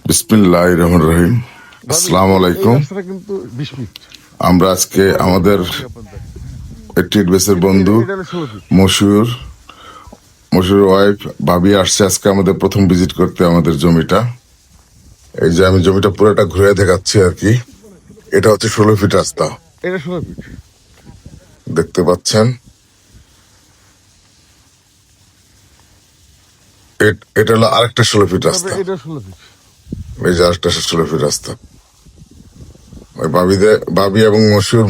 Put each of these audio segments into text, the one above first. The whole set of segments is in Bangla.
বিসমিল্লাহির রহমানির রহিম। আসসালামু আলাইকুম। আমরা আজকে আমাদের ট্রিট বেসের বন্ধু মশিউর ওয়াইফ ভাবি আসছে আজকে আমাদের প্রথম ভিজিট করতে আমাদের জমিটা। এই যে আমি জমিটা পুরোটা ঘুরে দেখাচ্ছি আর কি। এটা হচ্ছে 16 ফিট রাস্তা, এটা 16 ফিট দেখতে পাচ্ছেন। এটা হলো আরেকটা 16 ফিট রাস্তা। এটা 16 ফিট এই যে আরেকটা 16 ফিট রাস্তা। ওই ভাবি এবং মশিউর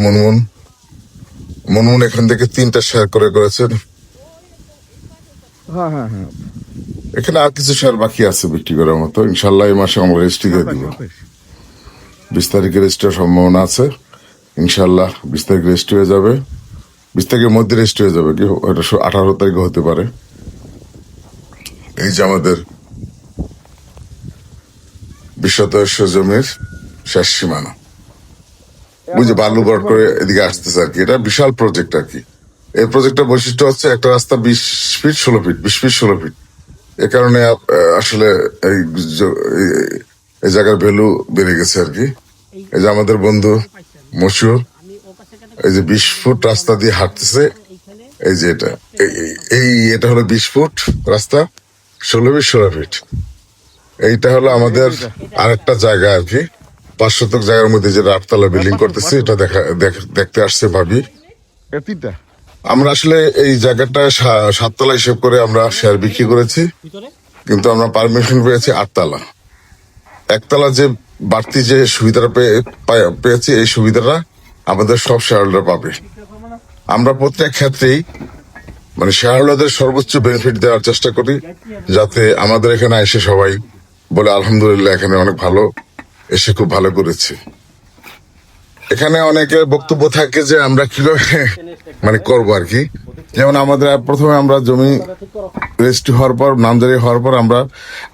মুনমুন এখান থেকে 3টা শেয়ার করেছেন। হ্যাঁ হ্যাঁ হ্যাঁ এখানে আর কিছু শেয়ার বাকি আছে বিক্রি করার মতো। ইনশাল্লাহ এই মাসে আমরা রেজিস্ট্রি দিয়ে দিব। 20 তারিখে রেজিস্ট্রি হওয়ার সম্ভাবনা আছে। ইনশাল্লাহ 20 তারিখ রেজিস্ট্রি হয়ে যাবে। 20 তারিখের মধ্যে রেজিস্ট্রি হয়ে যাবে, কি ওটা 18 তারিখে হতে পারে। এই যে আমাদের 20 শতাংশ জমির শেষ সীমানা, বুঝে বালুঘাট করে এদিকে আসতেছে আর কি। এটা বিশাল প্রজেক্ট আর কি। এই প্রজেক্টের বৈশিষ্ট্য হচ্ছে একটা রাস্তা 20 ফিট 16 ফিট 20 ফিট 16 ফিট। এ কারণে আসলে এই জায়গার ভ্যালু বেড়ে গেছে আর কি। এই যে আমাদের বন্ধু মশিউর, এই যে 20 ফুট রাস্তা দিয়ে হাঁটতেছে। এই যে এটা হলো 20 ফুট রাস্তা, 16 ফিট 16 ফিট। এইটা হলো আমাদের আরেকটা জায়গা আর কি। 5 শতক জায়গার মধ্যে যে 8তলা বিল্ডিং করতেছে, এটা দেখতে আসছে ভাবি। তিনটা আমরা আসলে এই জায়গাটা 7তলা হিসেব করে আমরা শেয়ার বিক্রি করেছি, কিন্তু আমরা পারমিশন পেয়েছি 8তলা। 1তলা যে বাড়তি যে সুবিধাটা পেয়েছি, এই সুবিধাটা আমাদের সব শেয়ার হোল্ডার পাবে। আমরা প্রত্যেক ক্ষেত্রেই মানে শেয়ার হোল্ডারদের সর্বোচ্চ বেনিফিট দেওয়ার চেষ্টা করি, যাতে আমাদের এখানে এসে সবাই বলে আলহামদুলিল্লাহ এখানে অনেক ভালো, এসে খুব ভালো করেছে। এখানে অনেকের বক্তব্য থাকে যে আমরা কিভাবে মানে করবো আর কি। যেমন আমাদের প্রথমে আমরা জমি রেজিস্ট্রি হওয়ার পর, নামজারি হওয়ার পর আমরা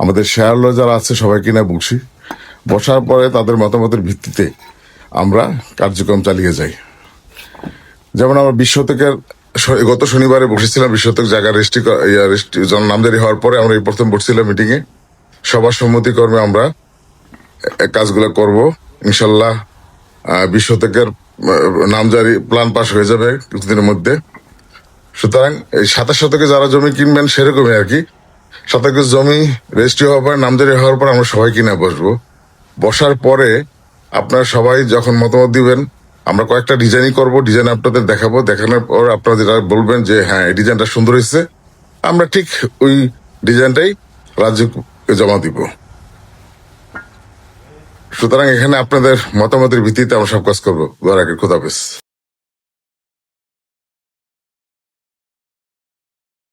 আমাদের শেয়ার হোল্ডার যারা আছে সবাইকে নিয়ে বসার পরে তাদের মতামতের ভিত্তিতে আমরা কার্যক্রম চালিয়ে যাই। যেমন আমরা 20 শতকের গত শনিবারে বসেছিলাম। 20 শতক জায়গা রেজিস্ট্রি নামজারি হওয়ার পরে আমরা এই প্রথম বসছিলাম মিটিং এ। সবার সম্মতিক্রমে আমরা কাজগুলো করব ইনশাল্লাহ। 20 শতকের নামজারি প্ল্যান পাস হয়ে যাবে কিছুদিনের মধ্যে। সুতরাং এই 27 শতকে যারা জমি কিনবেন সেরকমই আর কি। শতকের জমি রেজিস্ট্রি হওয়ার পর, নামজারি হওয়ার পর আমরা সবাই কিনে বসবো। বসার পরে আপনারা সবাই যখন মতামত দিবেন, আমরা কয়েকটা ডিজাইনই করবো। ডিজাইন আপনাদের দেখাবো। দেখানোর পর আপনারা যেটা বলবেন যে হ্যাঁ এই ডিজাইনটা সুন্দর হয়েছে, আমরা ঠিক ওই ডিজাইনটাই রাজ্যকে জমা দিব। সুতরাং এখানে আপনাদের মতামতের ভিত্তিতে আমরা সব কাজ করবো। খোদা হাফেজ।